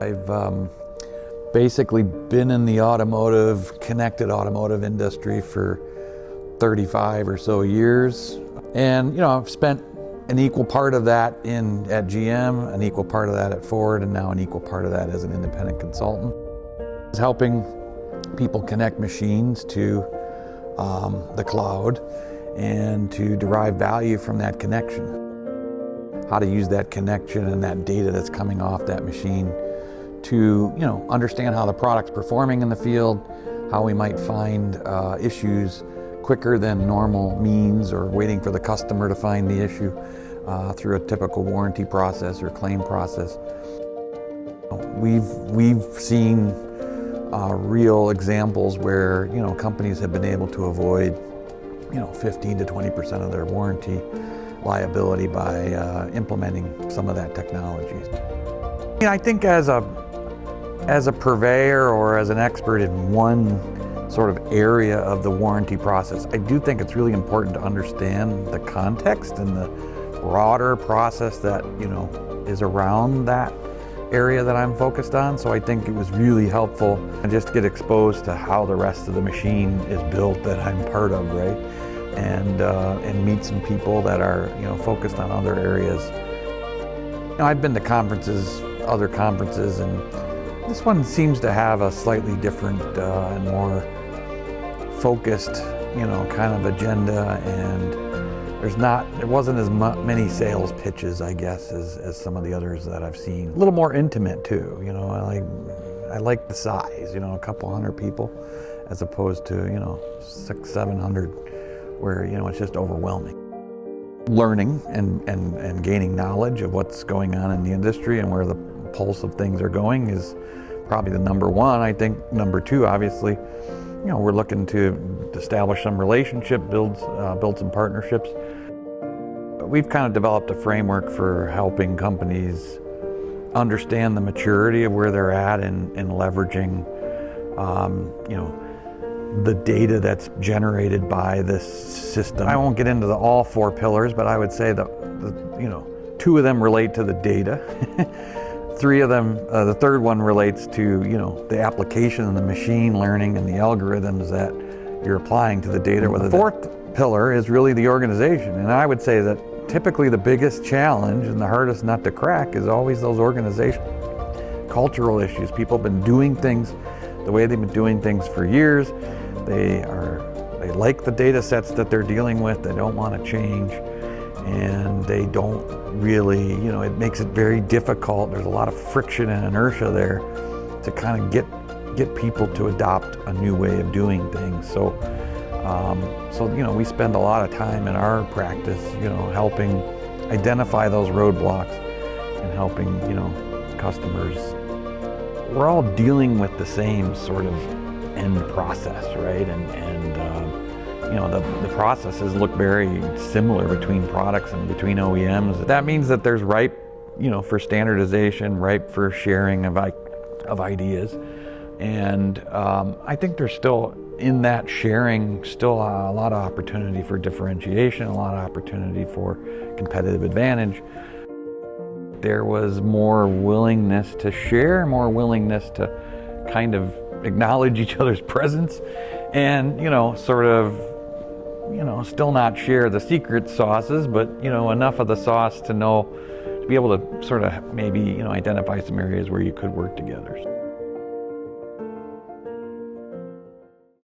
I've basically been in the connected automotive industry for 35 or so years. And, I've spent an equal part of that at GM, an equal part of that at Ford, and now an equal part of that as an independent consultant. It's helping people connect machines to the cloud and to derive value from that connection. How to use that connection and that data that's coming off that machine to, understand how the product's performing in the field, how we might find issues quicker than normal means, or waiting for the customer to find the issue through a typical warranty process or claim process. We've seen real examples where, companies have been able to avoid, 15 to 20% of their warranty liability by implementing some of that technology. I think as a purveyor or as an expert in one sort of area of the warranty process, I do think it's really important to understand the context and the broader process that, is around that area that I'm focused on. So I think it was really helpful to just get exposed to how the rest of the machine is built that I'm part of, right? And meet some people that are, focused on other areas. I've been to other conferences, and this one seems to have a slightly different and more focused, kind of agenda, and there wasn't as many sales pitches, I guess, as some of the others that I've seen. A little more intimate too, I like the size, a couple hundred people, as opposed to, 600-700, where, it's just overwhelming. Learning and gaining knowledge of what's going on in the industry and where the pulse of things are going is probably the number one. I think number two, obviously, we're looking to establish some relationship, build some partnerships. We've kind of developed a framework for helping companies understand the maturity of where they're at in leveraging, the data that's generated by this system. I won't get into all four pillars, but I would say that two of them relate to the data. Three of them, the third one relates to, the application and the machine learning and the algorithms that you're applying to the data. The fourth pillar is really the organization. And I would say that typically the biggest challenge and the hardest nut to crack is always those organizational cultural issues. People have been doing things the way they've been doing things for years. They like the data sets that they're dealing with. They don't want to change. And they don't really, it makes it very difficult. There's a lot of friction and inertia there to kind of get people to adopt a new way of doing things. So we spend a lot of time in our practice, helping identify those roadblocks and helping, customers. We're all dealing with the same sort of end process, right? The processes look very similar between products and between OEMs. That means that there's ripe, for standardization, ripe for sharing of ideas. And I think there's still, in that sharing, still a lot of opportunity for differentiation, a lot of opportunity for competitive advantage. There was more willingness to share, more willingness to kind of acknowledge each other's presence and, still not share the secret sauces, but, enough of the sauce to be able to sort of maybe, identify some areas where you could work together.